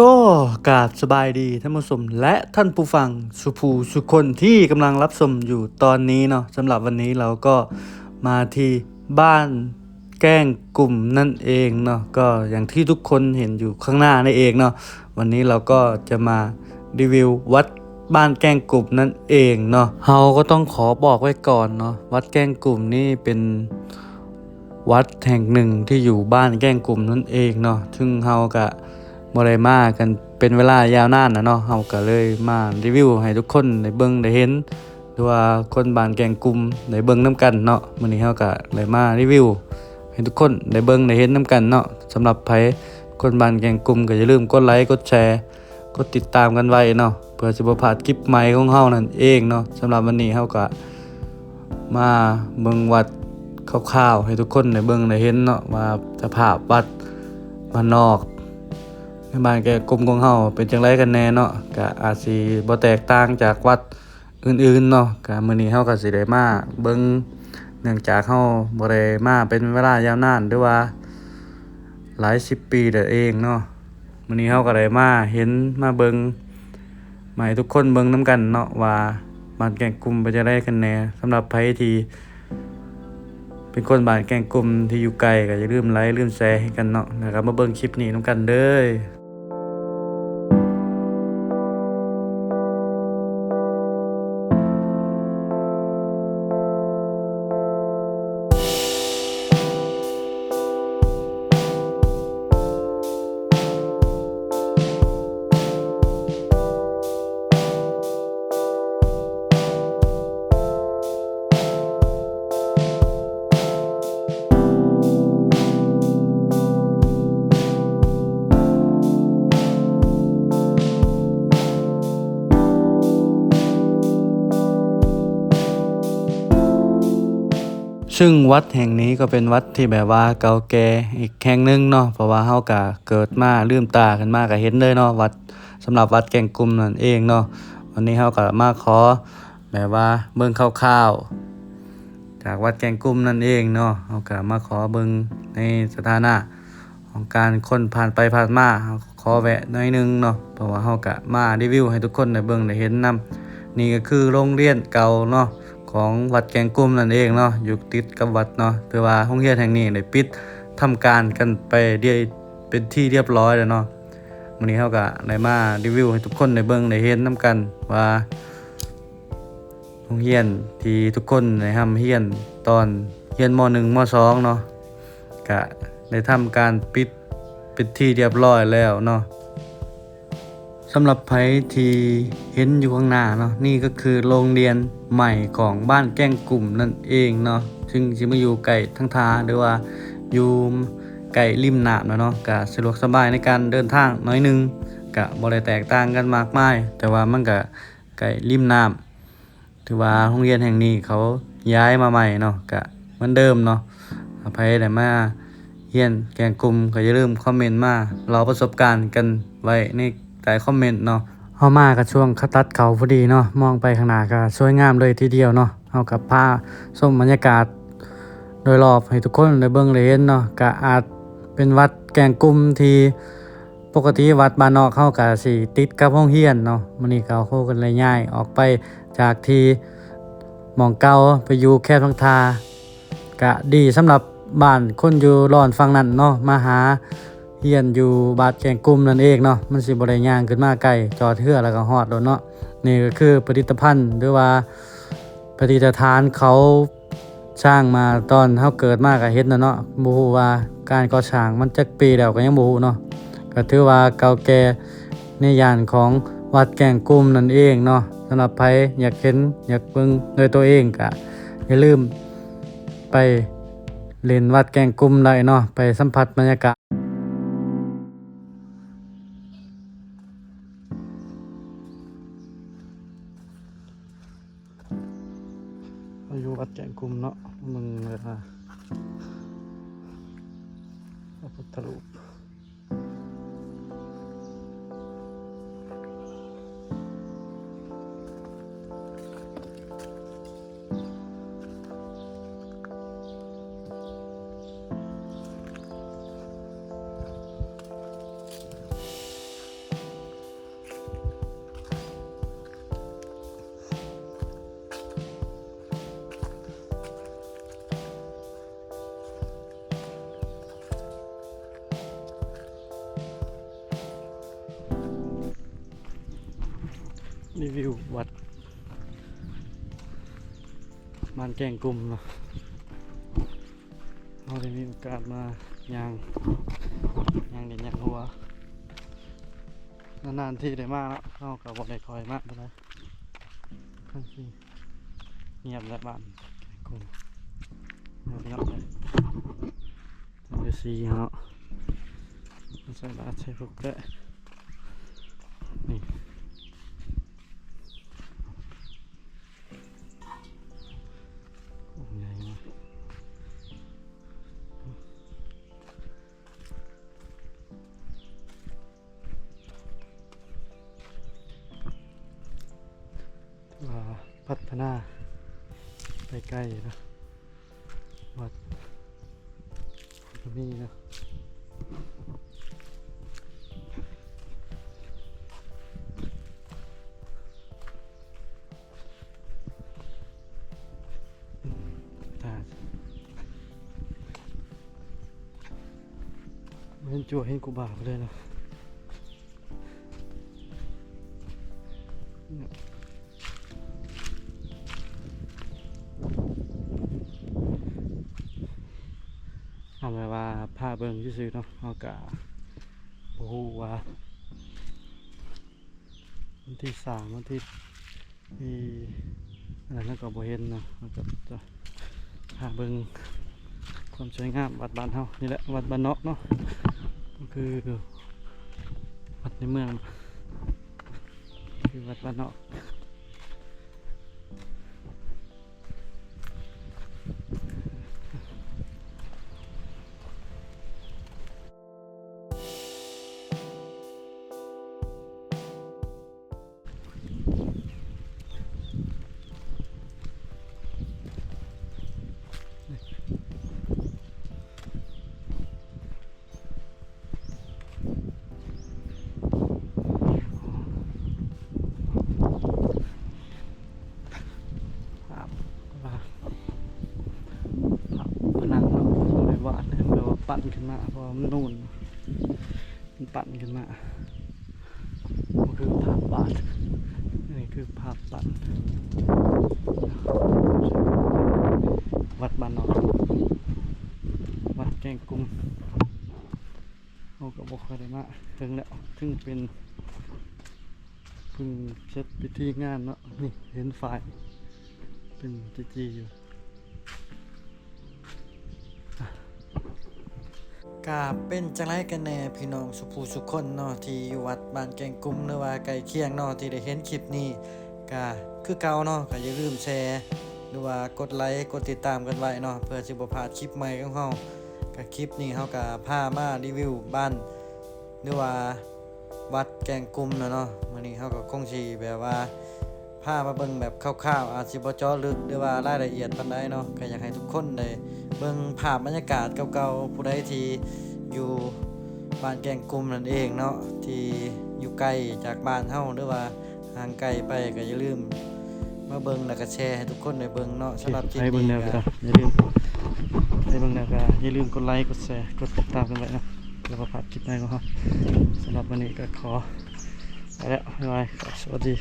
ก็กราบสบายดีท่านผู้ชมและท่านผู้ฟังสุคนที่กำลังรับชมอยู่ตอนนี้เนาะสำหรับวันนี้เราก็มาที่บ้านแกล้งกลุ่มนั่นเองเนาะก็อย่างที่ทุกคนเห็นอยู่ข้างหน้านั่นเองเนาะวันนี้เราก็จะมารีวิววัดบ้านแกล้งกลุ่มนั่นเองเนาะเราก็ต้องขอบอกไว้ก่อนเนาะวัดแกล้งกลุ่มนี่เป็นวัดแห่งหนึ่งที่อยู่บ้านแกล้งกลุ่มนั่นเองเนาะซึ่งเราก็บ่ได้มากันเป็นเวลายาวนานนะเนาะเฮาก็เลยมารีวิวให้ทุกคนได้เบิ่งได้เห็นหรือว่าคนบ้านแกงกลุ่มได้เบิ่งนํกันเนาะมื้อนี้เฮาก็เลยมารีวิวให้ทุกคนได้เบิ่งได้เห็นนํกันเนาะสำหรับไผคนบ้านแกงกลุ่มก็อย่าลืมกดไลค์กดแชร์กดติดตามกันไว้เนาะเพื่อสิบ่พลาดคลิปใหม่ของเฮานั่นเองเนาะสำหรับวันนี้เฮาก็มาเบิ่งวัดคร่าวๆให้ทุกคนได้เบิ่งได้เห็นเนาะว่าสภาพวัดบ้านนอกในบ้านแกกลมของเฮาเป็นจังไดกันแน่เนาะก็อาจสิบ่แตกต่างจากวัดอื่นๆเนาะก็มื้อนี้เฮาก็สิได้มาเบิ่งเนื่องจากเฮาบ่ได้มาเป็นเวลายาวนานหรือว่าหลาย10ปีแล้วเองเนาะมื้อนี้เฮาก็ได้มาเห็นมาเบิ่งมาให้ทุกคนเบิ่งนํกันเนาะว่าบ้านแกงกลุ่มเป็นจังไดกันแน่สำหรับไผที่เป็นคนบ้านแกงกลุ่มที่อยู่ไกลก็อย่าลืมไลค์ลืมแชร์ให้กันเนาะแล้วก็มาเบิ่งคลิปนี้นํกันเด้อ ซึ่งวัดแห่งนี้ก็เป็นวัดที่แบบว่าเก่าแก่อีกแห่งหนึ่งเนาะเพราะว่าเฮาก็เกิดมาลืมตาขึ้นมาก็เห็นเลยเนาะวัดสำหรับวัดแก่งกุมนั่นเองเนาะวันนี้เฮาก็มาขอแบบว่าเบิ่งคร่าวๆจากวัดแก่งกุมนั่นเองเนาะเฮาก็มาขอเบิ่งในสถานะของการคนผ่านไปผ่านมาเฮาขอแวะหน่อยนึงเนาะเพราะว่าเฮาก็มารีวิวให้ทุกคนได้เบิ่งได้เห็นนํนี่ก็คือโรงเรียนเก่าเนาะ ของวัดแกงกุ้มนั่นเองเนาะอยู่ติดกับวัดเนาะแต่ว่าโรงเรียนแห่งนี้ได้ปิดทำการกันไปเรียเป็นที่เรียบร้อยแล้วเนาะมื้อนี้เฮาก็ได้มารีวิวให้ทุกคนได้เบิ่งได้เห็นนํกันว่าโรงเรียนที่ทุกคนได้เรียนตอนเรียนม.1 ม.2 เนาะก็ได้ทำการปิดเป็นที่เรียบร้อยแล้วเนาะ สำหรับไผที่เห็นอยู่ข้างหน้าเนาะนี่ก็คือโรงเรียนใหม่ของบ้านแก้งกลุ่มนั่นเองเนาะซึ่งสิมาอยู่ใกล้ทั้งทาหรือว่าอยู่ใกล้ริมน้ำเนาะก็สะดวกสบายในการเดินทางน้อยนึงก็บ่ได้แตกต่างกันมากมายแต่ว่ามันก็ใกล้ริมน้ำถือว่าโรงเรียนแห่งนี้เขาย้ายมาใหม่เนาะก็เหมือนเดิมเนาะไผได้มาเรียนแกงกลุ่มก็อย่าลืมคอมเมนต์มาเราประสบการณ์กันไว้ในใต้คอมเมนต์เนาะเฮามาก็ช่วงเขาตัดเขาพอดีเนาะมองไปข้างหน้าก็สวยงามเลยทีเดียวเนาะเฮากับพาชมบรรยากาศโดยรอบให้ทุกคนได้เบิ่งได้เห็นเนาะก็อาจเป็นวัดแกงกลุ่มที่ปกติวัดบ้านนอกเขาก็สิติดกับโรงเรียนเนาะมื้อนี้ก็เขาก็เลยย้ายออกไปจากที่หม่องเก่าไปอยู่แค่ทางทาก็ดีสำหรับบ้านคนอยู่ร้อนฝั่งนั้นเนาะมาหาเฮียนอยู่บาดแกงกลุ่มนั่นเองเนาะมันสิบ่ได้ย่างขึ้นมาไกลจอดเรือแล้วก็ฮอดโดนเนาะนี่ก็คือผลิตภัณฑ์หรือว่าปฏิฐานเขาสร้างมาตอนเฮาเกิดมาก็เห็นเนาะบ่ฮู้ว่าการก่อสร้างมันจักปีแล้วก็ยังบ่ฮู้เนาะก็ถือว่าเก่าแก่ในย่านของวัดแกงกลุ่มนั่นเองเนาะสำหรับใครอยากเห็นอยากเบิ่งด้วยตัวเองก็อย่าลืมไปเล่นวัดแกงกลุ่มได้เนาะไปสัมผัสบรรยากาศอยู่วัดแกงกลุ่มเนาะมึงเลยนะพระพุทธรูป รีวิววัดบ้านแกงกลุ่มเนาะเราได้มีโอกาสมาย่างเด่นย่างหัวนานๆที่ได้มาแล้วเราก็บ่ได้คอยมากเท่าไหร่ทั้งที่เงียบและบ้านแกงกลุ่มเงียบเลยทั้งที่สีเนาะใส่บาตรใส่พวกได้นี่องค์ใหญ่มากพัฒนาไปใกล้นะวัดตรงนี้นะตาเห็นจั่วเห็นกูบาไปเลยนะทำไมว่าผ้าเบิ่งซื่อๆเนาะเอากะโอ้โหว่าวันที่3วันที่อะไรนั่นก็บ่เห็นเนาะแล้วก็จะผ้าเบิ่งความสวยงามวัดบ้านเฮานี่แหละวัดบ้านนอกเนาะก็คือวัดในเมืองคือวัดบ้านนอกปั่นขึ้นมาเพราะมันนูนมันปั่นขึ้นมาก็คือภาพวาดนี่คือภาพปั่นวัดบ้านนอกวัดแกงกลุ่มเราก็บอกได้มาถึงแล้วถึงเป็นเพิ่งเสร็จพิธีงานเนาะนี่เห็นไฟเป็นจีอยู่กาเป็นจังไรกันแน่พี่น้องสุภูสุคนเนาะที่อยู่วัดบ้านแกงกลุ่มหรือว่าไก่เคียงเนาะที่ได้เห็นคลิปนี้กาคือเก่าเนาะก็อย่าลืมแชร์หรือว่ากดไลค์กดติดตามกันไว้เนาะเพื่อสิบ่พลาดคลิปใหม่ของเฮาก็คลิปนี้เฮาก็พามารีวิวบ้านหรือว่าวัดแกงกลุ่มเนาะมื้อนี้เฮาก็คงสิแบบว่าพามาเบิ่งแบบคร่าวๆอาจสิบ่เจาะลึกหรือว่ารายละเอียดปานใดเนาะก็อยากให้ทุกคนได้เบิ่งภาพบรรยากาศเก่าๆผู้ใดที่อยู่บ้านแกงกลุ่มนั่นเองเนาะที่อยู่ไกลจากบ้านเฮาหรือว่าห่างไกลไปก็อย่าลืมมาเบิ่งแล้วก็แชร์ให้ทุกคนได้เบิ่งเนาะสำหรับคลิปนี้ก็อย่าลืมให้เบิ่งแล้วก็อย่าลืมกดไลค์กดแชร์กดติดตามกันไว้นะเพื่อบ่พลาดคลิปใหม่ของเฮาสำหรับวันนี้ก็ขอไปแล้วบ๊ายบายสวัสดี